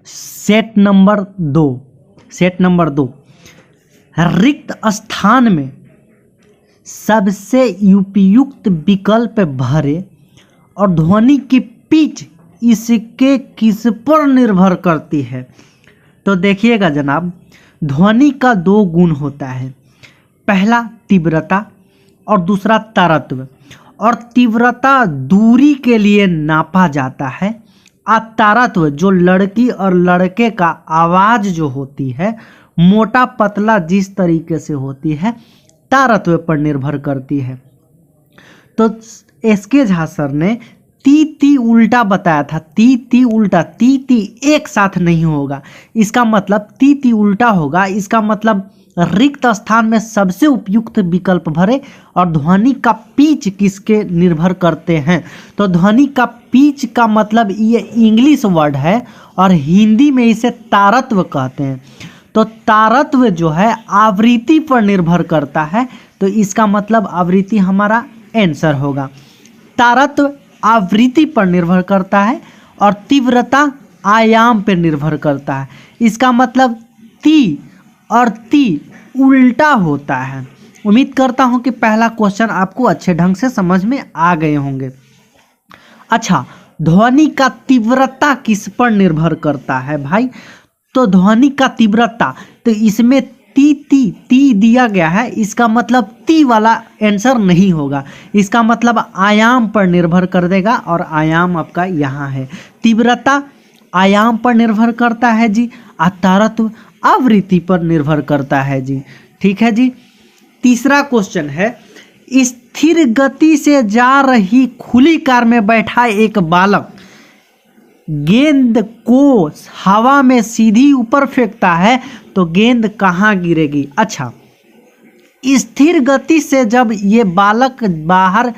Set number 2 रिक्त स्थान में सबसे उपयुक्त विकल्प भरे और ध्वनि की पिच इसके किस पर निर्भर करती है। तो देखिएगा जनाब, ध्वनि का 2 गुण होता है, पहला तीव्रता और दूसरा तारत्व। और तीव्रता दूरी के लिए नापा जाता है, और तारत्व जो लड़की और लड़के का आवाज़ जो होती है मोटा पतला जिस तरीके से होती है तारत्व पर निर्भर करती है। तो एसके झा सर ने ती उल्टा बताया था, ती उल्टा, ती एक साथ नहीं होगा, इसका मतलब ती उल्टा होगा। इसका मतलब रिक्त स्थान में सबसे उपयुक्त विकल्प भरे और ध्वनि का पिच किसके निर्भर करते हैं। तो ध्वनि का पिच का मतलब ये इंग्लिश वर्ड है और हिंदी में इसे तारत्व कहते हैं। तो तारत्व जो है आवृत्ति पर निर्भर करता है, तो इसका मतलब आवृत्ति हमारा आंसर होगा। तारत्व आवृत्ति पर निर्भर करता है और तीव्रता आयाम पर निर्भर करता है। इसका मतलब ती और ती उल्टा होता है। उम्मीद करता हूं कि पहला क्वेश्चन आपको अच्छे ढंग से समझ में आ गए होंगे। अच्छा, ध्वनि का तीव्रता किस पर निर्भर करता है भाई। तो ध्वनि का तीव्रता, तो इसमें ती दिया गया है, इसका मतलब ती वाला आंसर नहीं होगा, इसका मतलब आयाम पर निर्भर कर देगा और आयाम आपका यहाँ है। तीव्रता आयाम पर निर्भर करता है जी, और तारत्व आवृत्ति पर निर्भर करता है जी। ठीक है जी। तीसरा क्वेश्चन है, स्थिर गति से जा रही खुली कार में बैठा एक बालक गेंद को हवा में सीधी ऊपर फेंकता है, तो गेंद कहाँ गिरेगी। अच्छा, स्थिर गति से जब ये बालक बाहर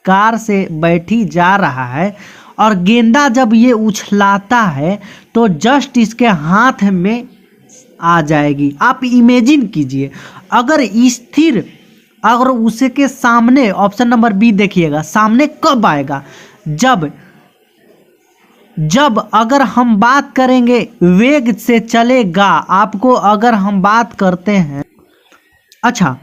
कार से बैठी जा रहा है और गेंदा जब ये उछलाता है तो जस्ट इसके हाथ में आ जाएगी। आप इमेजिन कीजिए, अगर स्थिर, अगर उसके सामने, ऑप्शन नंबर बी देखिएगा, सामने कब आएगा, जब अगर हम बात करेंगे वेग से चलेगा, आपको अगर हम बात करते हैं, अच्छा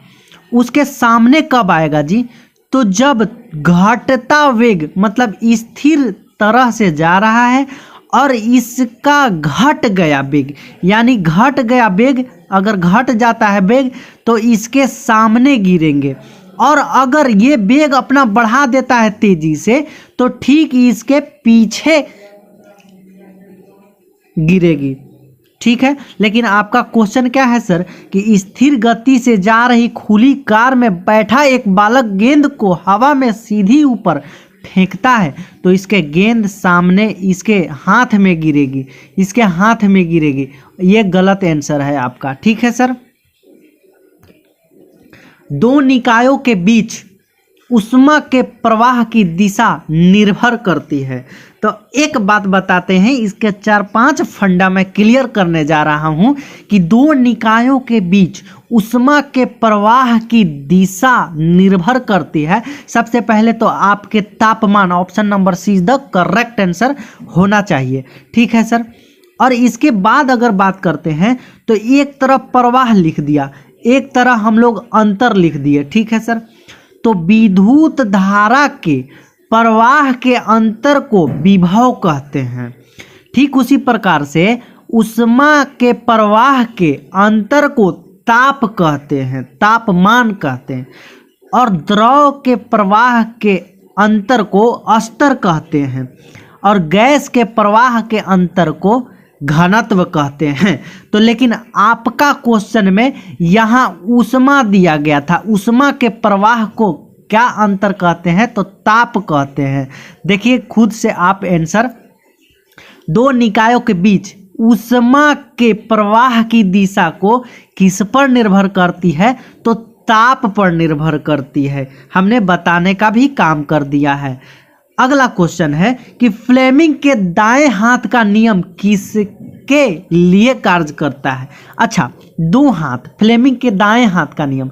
उसके सामने कब आएगा जी, तो जब घटता वेग, मतलब स्थिर तरह से जा रहा है और इसका घट गया वेग, यानी घट गया वेग, अगर घट जाता है वेग तो इसके सामने गिरेंगे, और अगर ये वेग अपना बढ़ा देता है तेजी से तो ठीक इसके पीछे गिरेगी। ठीक है, लेकिन आपका क्वेश्चन क्या है सर कि स्थिर गति से जा रही खुली कार में बैठा एक बालक गेंद को हवा में सीधी ऊपर फेंकता है, तो इसके गेंद सामने इसके हाथ में गिरेगी, इसके हाथ में गिरेगी। ये गलत आंसर है आपका। ठीक है सर। दो निकायों के बीच ऊष्मा के प्रवाह की दिशा निर्भर करती है। तो एक बात बताते हैं, इसके 4-5 फंडा मैं क्लियर करने जा रहा हूं कि दो निकायों के बीच ऊष्मा के प्रवाह की दिशा निर्भर करती है। सबसे पहले तो आपके तापमान, option number C is the correct answer होना चाहिए। ठीक है सर। और इसके बाद अगर बात करते हैं तो एक तरफ प्रवाह लिख दिया, एक तरह हम लोग अंतर लिख दिए। ठीक है सर। तो विद्युत धारा के प्रवाह के अंतर को विभव कहते हैं। ठीक उसी प्रकार से ऊष्मा के प्रवाह के अंतर को ताप कहते हैं, तापमान कहते हैं, और द्रव के प्रवाह के अंतर को स्तर कहते हैं, और गैस के प्रवाह के अंतर को घनत्व कहते हैं। तो लेकिन आपका क्वेश्चन में यहाँ ऊष्मा दिया गया था, ऊष्मा के प्रवाह को क्या अंतर कहते हैं, तो ताप कहते हैं। देखिए खुद से आप आंसर, दो निकायों के बीच ऊष्मा के प्रवाह की दिशा को किस पर निर्भर करती है, तो ताप पर निर्भर करती है। हमने बताने का भी काम कर दिया है। अगला क्वेश्चन है कि फ्लेमिंग के दाएं हाथ का नियम किसके लिए कार्य करता है। अच्छा, दो हाथ, फ्लेमिंग के दाएं हाथ का नियम,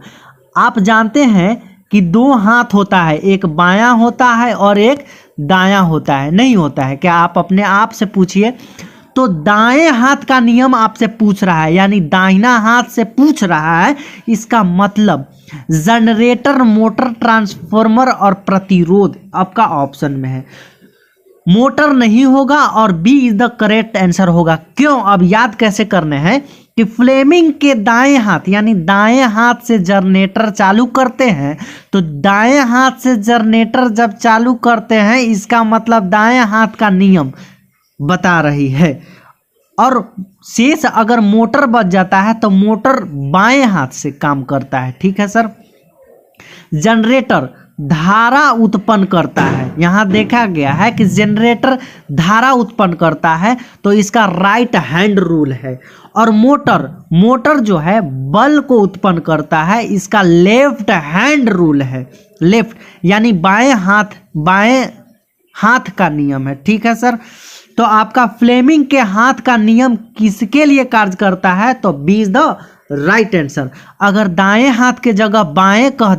आप जानते हैं कि दो हाथ होता है, एक बायां होता है और एक दायां होता है, नहीं होता है क्या? आप अपने आप से पूछिए। तो दाएं हाथ का नियम आपसे पूछ रहा है, यानी दाहिना हाथ से पूछ रहा है। इसका मतलब जनरेटर, मोटर, ट्रांसफार्मर और प्रतिरोध आपका ऑप्शन में है। मोटर नहीं होगा और B is the correct answer होगा। क्यों? अब याद कैसे करने हैं कि फ्लेमिंग के दाएं हाथ, यानी दाएं हाथ से जनरेटर चालू करते हैं, तो दाएं हाथ से जनरेटर जब चालू करते हैं इसका मतलब दाएं हाथ का नियम बता रही है। और शेष अगर मोटर बच जाता है तो मोटर बाएं हाथ से काम करता है। ठीक है सर। जनरेटर धारा उत्पन्न करता है, यहां देखा गया है कि जनरेटर धारा उत्पन्न करता है, तो इसका राइट हैंड रूल है। और मोटर जो है बल को उत्पन्न करता है, इसका लेफ्ट हैंड रूल है। लेफ्ट यानी बाएं हाथ का नियम है। ठीक है सर। तो आपका फ्लेमिंग के हाथ का नियम किसके लिए कार्य करता है? तो B is the right answer. अगर दाएं हाथ के जगह बाएं कह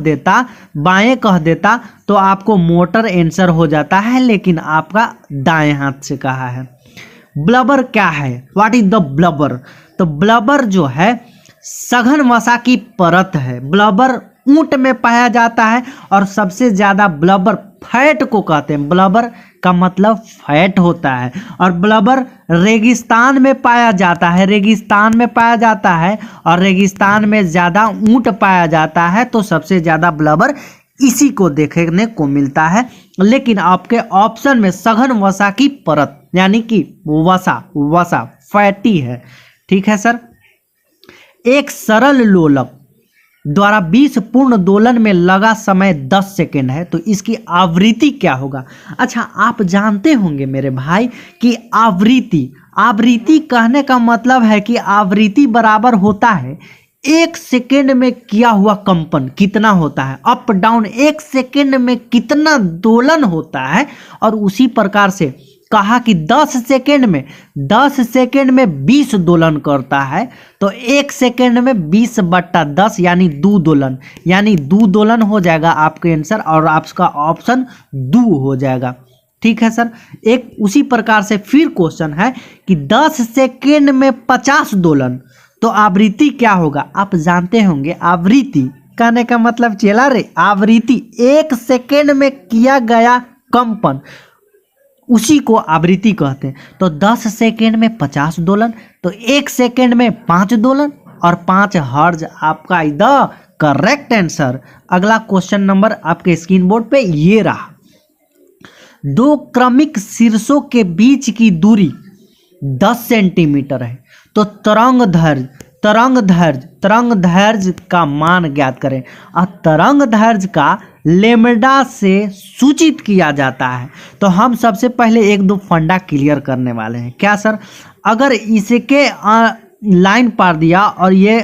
देता तो आपको मोटर आंसर हो जाता है, लेकिन आपका दाएं हाथ से कहा है। ब्लबर क्या है? What is the blubber? तो ब्लबर जो है सघन वसा की परत है। ब्लबर ऊंट में पाया जाता है और सबसे ज्यादा ब्लबर फैट को कहते हैं। ब्लबर का मतलब फैट होता है। और ब्लबर रेगिस्तान में पाया जाता है, और रेगिस्तान में ज्यादा ऊंट पाया जाता है, तो सबसे ज्यादा ब्लबर इसी को देखने को मिलता है। लेकिन आपके ऑप्शन में सघन वसा की परत यानी कि वसा फैटी है। ठीक है सर। एक सरल लोलक द्वारा 20 पूर्ण दोलन में लगा समय 10 सेकेंड है, तो इसकी आवृत्ति क्या होगा? अच्छा, आप जानते होंगे मेरे भाई कि आवृत्ति कहने का मतलब है कि आवृत्ति बराबर होता है 1 सेकेंड में किया हुआ कंपन कितना होता है, अप डाउन 1 सेकेंड में कितना दोलन होता है। और उसी प्रकार से कहा कि 10 सेकेंड में 20 दोलन करता है, तो 1 सेकेंड में 20/10 यानी 2 दोलन, हो जाएगा आपका आंसर, और आपका ऑप्शन 2 हो जाएगा। ठीक है सर। एक उसी प्रकार से फिर क्वेश्चन है कि 10 सेकेंड में 50 दोलन, तो आवृत्ति क्या होगा? आप जानते होंगे आवृत्ति कहने का मतलब चला रे, आवृत्ति 1 सेकेंड में किया गया कंपन, उसी को आवृत्ति कहते हैं। तो 10 सेकेंड में 50 दोलन, तो 1 सेकेंड में 5 दोलन और 5 हर्ट्ज आपका द करेक्ट आंसर। अगला क्वेश्चन नंबर आपके स्क्रीन बोर्ड पे ये रहा। 2 क्रमिक शीर्षों के बीच की दूरी 10 सेंटीमीटर है, तो तरंग दैर्घ्य का मान ज्ञात करें। और तरंग दैर्घ्य का लेमडा से सूचित किया जाता है। तो हम सबसे पहले 1-2 फंडा क्लियर करने वाले हैं। क्या सर? अगर इसके लाइन पार दिया और ये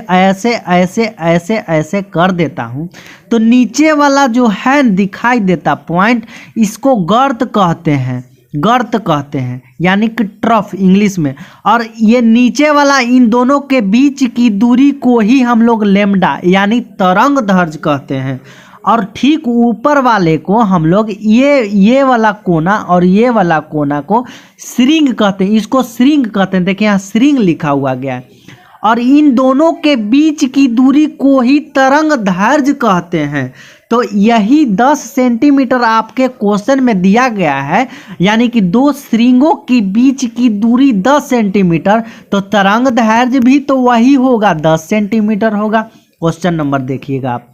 ऐसे कर देता हूं, तो नीचे वाला जो है दिखाई देता पॉइंट, इसको गर्त कहते हैं यानी कि ट्रफ इंग्लिश में। और ये नीचे वाला इन दोनों के बीच की दूरी को ही हम लोग लेमडा यानी तरंग दैर्घ्य कहते हैं। और ठीक ऊपर वाले को हम लोग ये वाला कोना और ये वाला कोना को श्रिंग कहते हैं, इसको श्रिंग कहते हैं। देखिए यहाँ श्रिंग लिखा हुआ गया है। और इन दोनों के बीच की दूरी को ही तरंग दैर्घ्य कहते हैं। तो यही 10 सेंटीमीटर आपके क्वेश्चन में दिया गया है, यानी कि 2 श्रृंगों के बीच की दूरी 10 सेंटीमीटर, तो तरंग दैर्घ्य भी तो वही होगा, 10 सेंटीमीटर होगा। क्वेश्चन नंबर देखिएगा आप।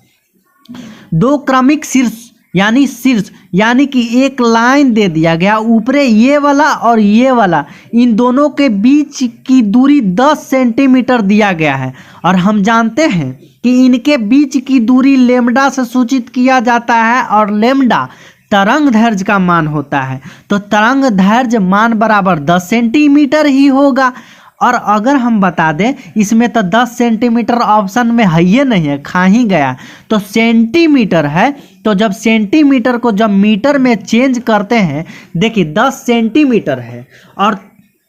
2 क्रमिक शीर्ष यानी कि एक लाइन दे दिया गया, ऊपरे ये वाला और ये वाला, इन दोनों के बीच की दूरी 10 सेंटीमीटर दिया गया है। और हम जानते हैं कि इनके बीच की दूरी लेमडा से सूचित किया जाता है, और लेमडा तरंग दैर्घ्य का मान होता है। तो तरंग दैर्घ्य मान बराबर 10 सेंटीमीटर ही होगा। और अगर हम बता दें इसमें तो 10 सेंटीमीटर ऑप्शन में है ही नहीं है, खा ही गया, तो सेंटीमीटर है। तो जब सेंटीमीटर को जब मीटर में चेंज करते हैं, देखिए 10 सेंटीमीटर है और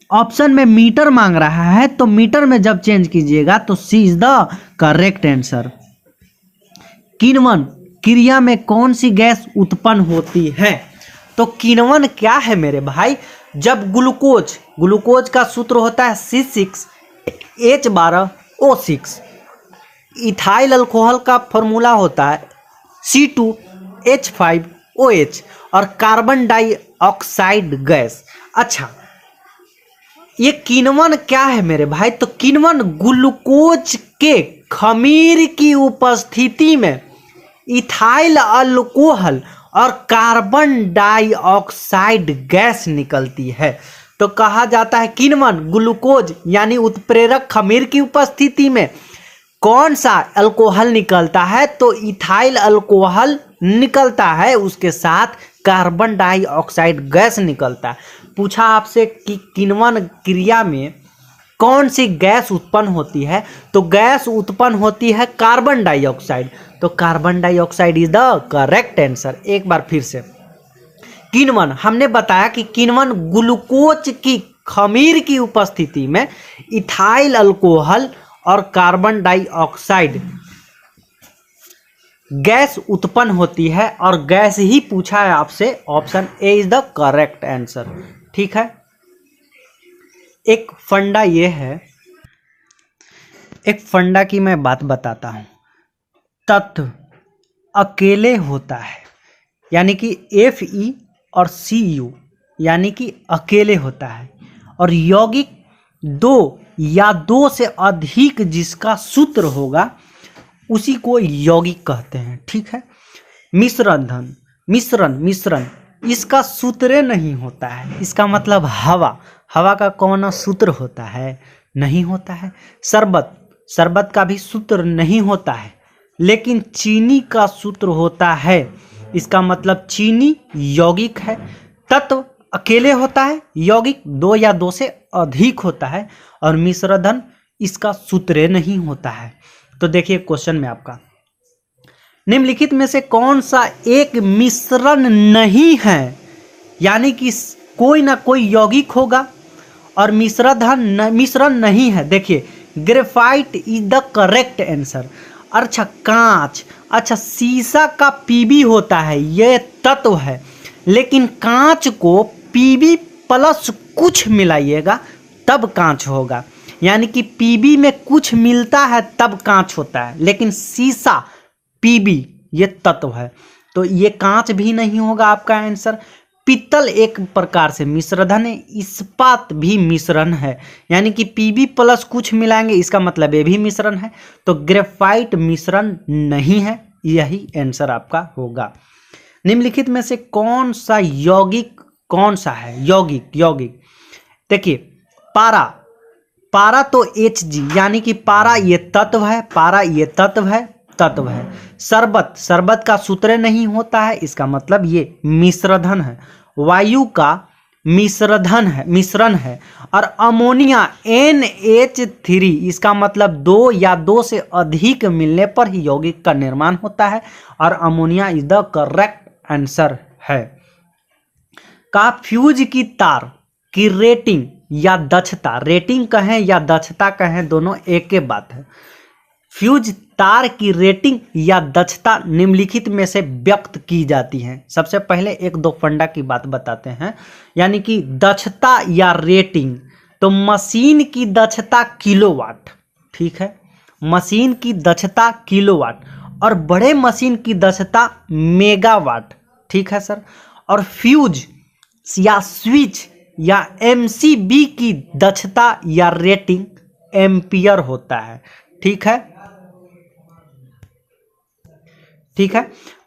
ऑप्शन में मीटर मांग रहा है, तो मीटर में जब चेंज कीजिएगा तो सी इज द करेक्ट आंसर। किण्वन क्रिया में कौन सी गैस उत्पन्न होती है? तो किण्वन क्या है मेरे भाई? जब ग्लूकोज का सूत्र होता है C6H12O6। इथाइल अल्कोहल का फॉर्मूला होता है C2H5OH और कार्बन डाइऑक्साइड गैस। अच्छा, ये किण्वन क्या है मेरे भाई? तो किण्वन ग्लूकोज के खमीर की उपस्थिति में इथाइल अल्कोहल और कार्बन डाइऑक्साइड गैस निकलती है। तो कहा जाता है किण्वन ग्लूकोज यानी उत्प्रेरक खमीर की उपस्थिति में कौन सा अल्कोहल निकलता है? तो इथाइल अल्कोहल निकलता है, उसके साथ कार्बन डाइऑक्साइड गैस निकलता है। पूछा आपसे कि किण्वन क्रिया में कौन सी गैस उत्पन्न होती है? तो गैस उत्पन्न होती है कार्बन डाइऑक्साइड। तो carbon dioxide is the correct answer. एक बार फिर से, किण्वन हमने बताया कि किण्वन ग्लूकोज की खमीर की उपस्थिति में इथाइल अल्कोहल और कार्बन डाइऑक्साइड गैस उत्पन्न होती है, और गैस ही पूछा है आपसे। Option A is the correct answer. ठीक है, एक फंडा ये है, एक फंडा की मैं बात बताता हूं। तत्व अकेले होता है, यानी कि Fe और Cu यानी कि अकेले होता है, और यौगिक दो या दो से अधिक जिसका सूत्र होगा उसी को यौगिक कहते हैं। ठीक है, मिश्रण इसका सूत्र नहीं होता है, इसका मतलब हवा का कौन सूत्र होता है? नहीं होता है। शरबत का भी सूत्र नहीं होता है, लेकिन चीनी का सूत्र होता है, इसका मतलब चीनी यौगिक है। तत्व अकेले होता है, यौगिक दो या दो से अधिक होता है, और मिश्रधन इसका सूत्र नहीं होता है। तो देखिए क्वेश्चन में आपका, निम्नलिखित में से कौन सा एक मिश्रण नहीं है? यानी कि कोई ना कोई यौगिक होगा और मिश्रण नहीं है। देखिए, graphite is the correct answer. अच्छा, कांच, अच्छा शीशा का Pb होता है, यह तत्व है, लेकिन कांच को Pb प्लस कुछ मिलाइएगा तब कांच होगा। यानी कि Pb में कुछ मिलता है तब कांच होता है, लेकिन शीशा Pb ये तत्व है, तो ये कांच भी नहीं होगा आपका आंसर। पीतल एक प्रकार से मिश्रधन है, इस्पात भी मिश्रण है, यानी कि Pb प्लस कुछ मिलाएंगे, इसका मतलब ये भी मिश्रण है। तो ग्रेफाइट मिश्रण नहीं है, यही आंसर आपका होगा। निम्नलिखित में से कौन सा यौगिक कौन सा है? यौगिक देखिए, पारा तो Hg यानी कि पारा ये तत्व है, शरबत का सूत्र नहीं होता है, इसका मतलब ये मिश्रधन है। वायु का मिश्रण है, और अमोनिया NH3 इसका मतलब दो या दो से अधिक मिलने पर ही यौगिक का निर्माण होता है, और ammonia is the correct answer है। का फ्यूज की तार की रेटिंग या दक्षता, रेटिंग कहें या दक्षता कहें दोनों एक ही बात है। फ्यूज तार की रेटिंग या दक्षता निम्नलिखित में से व्यक्त की जाती है। सबसे पहले एक दो फंडा की बात बताते हैं, यानी कि दक्षता या रेटिंग। तो मशीन की दक्षता किलोवाट, ठीक है, मशीन की दक्षता किलोवाट, और बड़े मशीन की दक्षता मेगावाट, ठीक है सर। और फ्यूज या स्विच या MCB की दक्षता या रेटिंग एम्पियर होता है, ठीक है।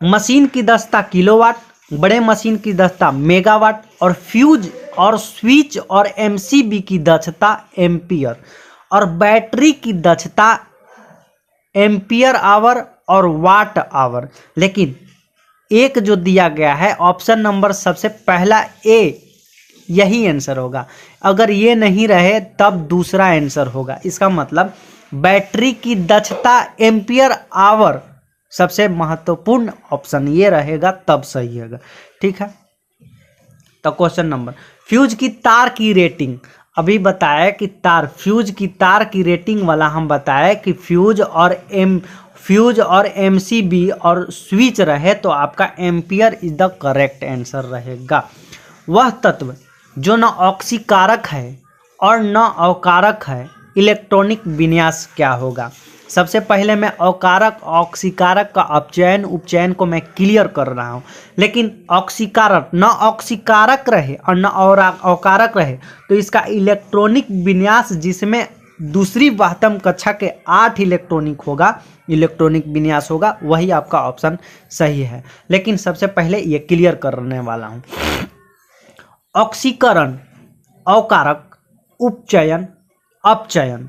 मशीन की दक्षता किलोवाट, बड़े मशीन की दक्षता मेगावाट, और फ्यूज और स्विच और MCB की दक्षता एम्पियर, और बैटरी की दक्षता एम्पियर आवर और वाट आवर। लेकिन एक जो दिया गया है ऑप्शन नंबर सबसे पहला ए, यही आंसर होगा। अगर ये नहीं रहे तब दूसरा आंसर होगा। इसका मतलब बैटरी की दक्षता एम्पियर आवर सबसे महत्वपूर्ण ऑप्शन ये रहेगा, तब सही होगा, ठीक है। तो क्वेश्चन नंबर, फ्यूज की तार की रेटिंग, अभी बताया कि फ्यूज की तार की रेटिंग वाला हम बताया कि फ्यूज और MCB और स्विच रहे तो आपका ampere is the correct answer रहेगा। वह तत्व जो न ऑक्सीकारक है और न अवकारक है, इलेक्ट्रॉनिक विन्यास क्या होगा? सबसे पहले मैं अवकारक ऑक्सीकारक का अपचयन उपचयन को मैं क्लियर कर रहा हूँ, लेकिन ऑक्सीकारक न ऑक्सीकारक रहे और न अवकारक रहे तो इसका इलेक्ट्रॉनिक विन्यास जिसमें दूसरी वाहतम कक्षा के 8 इलेक्ट्रॉनिक विन्यास होगा, वही आपका ऑप्शन सही है। लेकिन सबसे पहले ये क्लियर करने वाला हूँ। ऑक्सीकरण, अवकारक, उपचयन, अपचयन,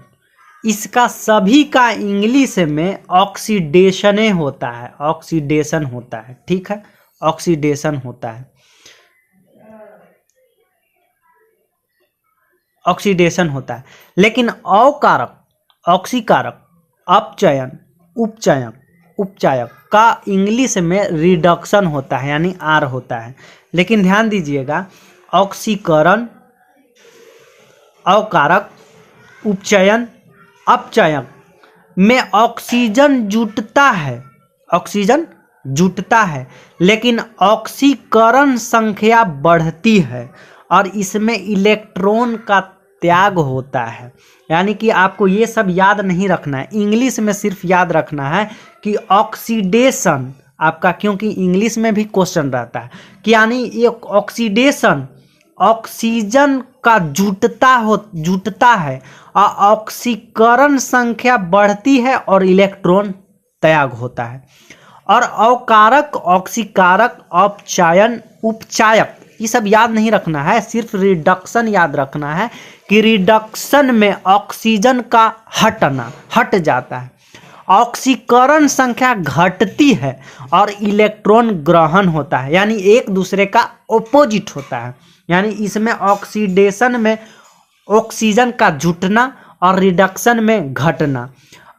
इसका सभी का इंग्लिश में ऑक्सीडेशन होता है, ऑक्सीडेशन होता है। ठीक है, ऑक्सीडेशन होता है, ऑक्सीडेशन होता है। लेकिन अवकारक, ऑक्सीकारक, अपचयन, उपचायक का इंग्लिश में रिडक्शन होता है, यानी आर होता है। लेकिन ध्यान दीजिएगा, ऑक्सीकरण, अवकारक, उपचयन, अपचयन में ऑक्सीजन जुटता है, ऑक्सीजन जुटता है, लेकिन ऑक्सीकरण संख्या बढ़ती है और इसमें इलेक्ट्रॉन का त्याग होता है। यानी कि आपको ये सब याद नहीं रखना है, इंग्लिश में सिर्फ याद रखना है कि ऑक्सीडेशन आपका, क्योंकि इंग्लिश में भी क्वेश्चन रहता है कि यानी ये ऑक्सीडेशन ऑक्सीजन का जुटता है और ऑक्सीकरण संख्या बढ़ती है और इलेक्ट्रॉन त्याग होता है। और अवकारक, ऑक्सीकारक, अपचयन, उपचायक, ये सब याद नहीं रखना है, सिर्फ रिडक्शन याद रखना है कि रिडक्शन में ऑक्सीजन का हट जाता है, ऑक्सीकरण संख्या घटती है और इलेक्ट्रॉन ग्रहण होता है, यानी एक दूसरे का ऑपोजिट होता है। यानी इसमें ऑक्सीडेशन में ऑक्सीजन का जुटना और रिडक्शन में घटना,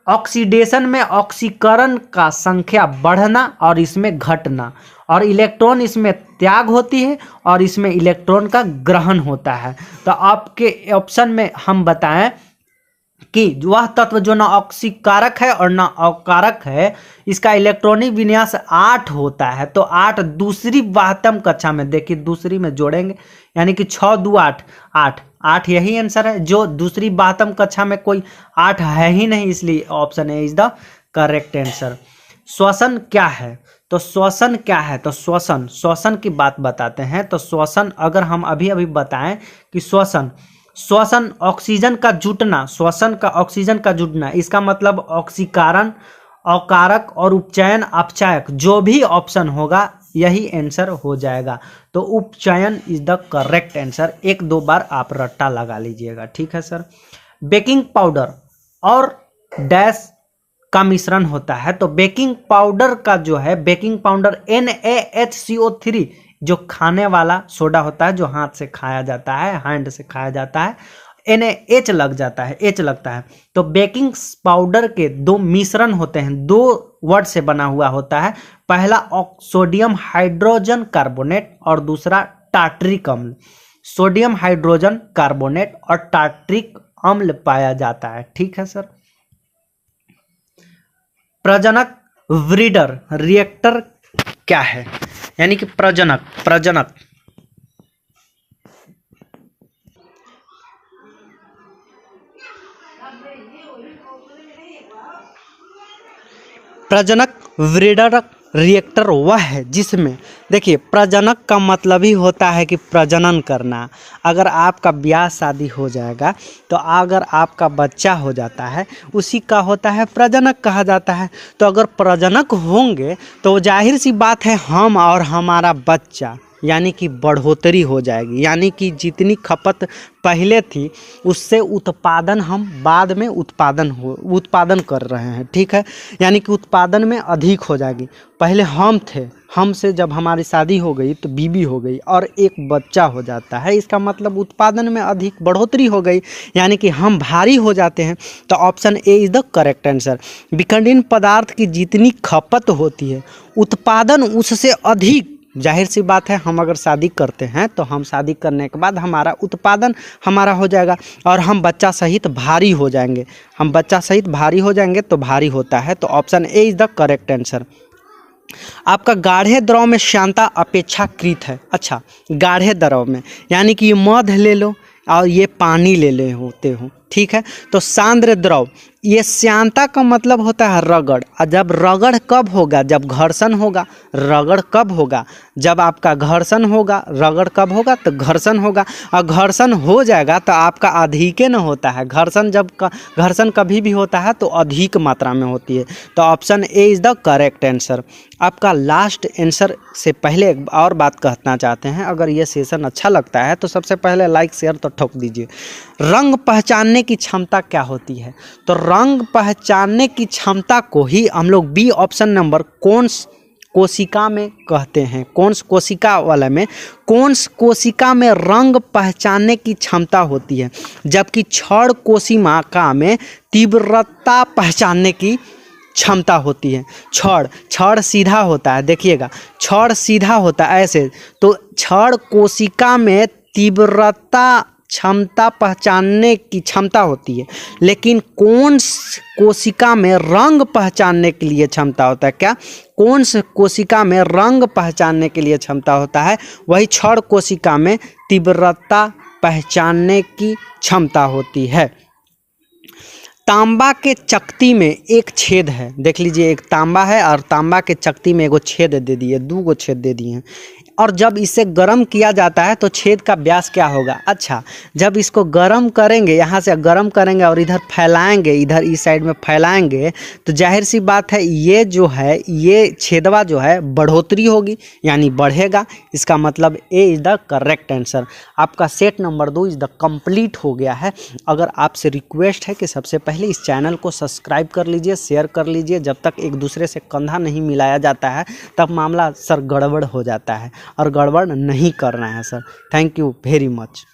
ऑक्सीडेशन में ऑक्सीकरण का संख्या बढ़ना और इसमें घटना, और इलेक्ट्रॉन इसमें त्याग होती है और इसमें इलेक्ट्रॉन का ग्रहण होता है। तो आपके ऑप्शन में हम बताएं कि वह तत्व जो न ऑक्सीकारक है और न अवकारक है, इसका इलेक्ट्रॉनिक विन्यास 8 होता है। तो 8 दूसरी वाहतम कक्षा में, देखिए दूसरी में जोड़ेंगे, यानी कि 6 2 8 8 8 यही आंसर है। जो दूसरी वाहतम कक्षा में कोई 8 है ही नहीं, इसलिए option A is the correct answer. श्वसन क्या है? तो श्वसन क्या है? तो श्वसन की बात बताते हैं। तो श्वसन अगर हम अभी बताएं कि श्वसन ऑक्सीजन का जुटना, श्वसन का ऑक्सीजन का जुटना, इसका मतलब ऑक्सीकरण, अवकारक और उपचयन, अपचायक, जो भी ऑप्शन होगा यही आंसर हो जाएगा। तो उपचयन इज द करेक्ट आंसर। 1-2 बार आप रट्टा लगा लीजिएगा, ठीक है सर। बेकिंग पाउडर और डैश का मिश्रण होता है। तो बेकिंग पाउडर का जो है, बेकिंग पाउडर NaHCO3, जो खाने वाला सोडा होता है, जो हाथ से खाया जाता है, हैंड से खाया जाता है, NaH लग जाता है, H लगता है। तो बेकिंग पाउडर के 2 मिश्रण होते हैं, 2 वर्ड से बना हुआ होता है। पहला सोडियम हाइड्रोजन कार्बोनेट और दूसरा टार्ट्रिक अम्ल। सोडियम हाइड्रोजन कार्बोनेट और टार्ट्रिक अम्ल पाया जाता है, ठीक है सर। प्रजनक ब्रीडर रिएक्टर क्या है? यानी कि प्रजनक ब्रीडर रिएक्टर वह है जिसमें, देखिए प्रजनक का मतलब ही होता है कि प्रजनन करना। अगर आपका ब्याह शादी हो जाएगा तो अगर आपका बच्चा हो जाता है, उसी का होता है प्रजनक कहा जाता है। तो अगर प्रजनक होंगे तो जाहिर सी बात है हम और हमारा बच्चा यानी कि बढ़ोतरी हो जाएगी, यानी कि जितनी खपत पहले थी उससे उत्पादन हम बाद में उत्पादन कर रहे हैं, ठीक है। यानी कि उत्पादन में अधिक हो जाएगी। पहले हम थे, हमसे जब हमारी शादी हो गई तो बीबी हो गई और एक बच्चा हो जाता है, इसका मतलब उत्पादन में अधिक बढ़ोतरी हो गई, यानी कि हम भारी हो जाते हैं। तो option A is the correct answer. विखंडन पदार्थ की जितनी खपत होती है उत्पादन उससे अधिक, जाहिर सी बात है हम अगर शादी करते हैं तो हम शादी करने के बाद हमारा उत्पादन हमारा हो जाएगा और हम बच्चा सहित भारी हो जाएंगे। हम बच्चा सहित भारी हो जाएंगे तो भारी होता है। तो option A is the correct answer. आपका गाढ़े द्रव में श्यानता अपेक्षाकृत है। अच्छा, गाढ़े द्रव में यानी कि ये मध ले लो और ये पानी ले ले होते हो, ठीक है। तो सांद्र द्रव, ये श्यानता का मतलब होता है रगड़। और जब रगड़ कब होगा? जब घर्षण होगा। रगड़ कब होगा? जब आपका घर्षण होगा। रगड़ कब होगा? तो घर्षण होगा। और घर्षण हो जाएगा तो आपका अधिके न होता है। घर्षण कभी भी होता है तो अधिक मात्रा में होती है। तो option A is the correct answer. आपका लास्ट आंसर से पहले एक और बात कहना चाहते हैं, अगर ये सेशन अच्छा लगता है तो सबसे पहले लाइक शेयर तो ठोक दीजिए। रंग पहचानने की क्षमता क्या होती है? तो रंग पहचानने की क्षमता को ही हम लोग बी ऑप्शन नंबर कोन्स कोशिका में कहते हैं। कोन्स कोशिका वाले में, कोन्स कोशिका में रंग पहचानने की क्षमता होती है, जबकि क्षण कोशिका में तीव्रता पहचानने की क्षमता होती है। क्षण सीधा होता है, देखिएगा क्षण सीधा होता है ऐसे, तो क्षण कोशिका में तीव्रता क्षमता पहचानने की क्षमता होती है, लेकिन कोन्स कोशिका में रंग पहचानने के लिए क्षमता होता है। क्या? कोन्स कोशिका में रंग पहचानने के लिए क्षमता होता है, वही क्षण कोशिका में तीव्रता पहचानने की क्षमता होती है। तांबा के चकती में एक छेद है, देख लीजिए, एक तांबा है और तांबा के चकती में एगो छेद दे दिए, 2 छेद दे दिए हैं, और जब इसे गर्म किया जाता है तो छेद का व्यास क्या होगा? अच्छा, जब इसको गर्म करेंगे, यहाँ से गर्म करेंगे और इधर फैलाएंगे, इधर इस साइड में फैलाएंगे, तो जाहिर सी बात है ये जो है, ये छेदवा जो है बढ़ोतरी होगी, यानी बढ़ेगा। इसका मतलब A is the correct answer. आपका set number 2 is the complete हो गया है। अगर आपसे रिक्वेस्ट है कि सबसे पहले इस चैनल को सब्सक्राइब कर लीजिए, शेयर कर लीजिए। जब तक एक दूसरे से कंधा नहीं मिलाया जाता है तब मामला सर गड़बड़ हो जाता है, और गड़बड़ नहीं करना है sir. Thank you very much.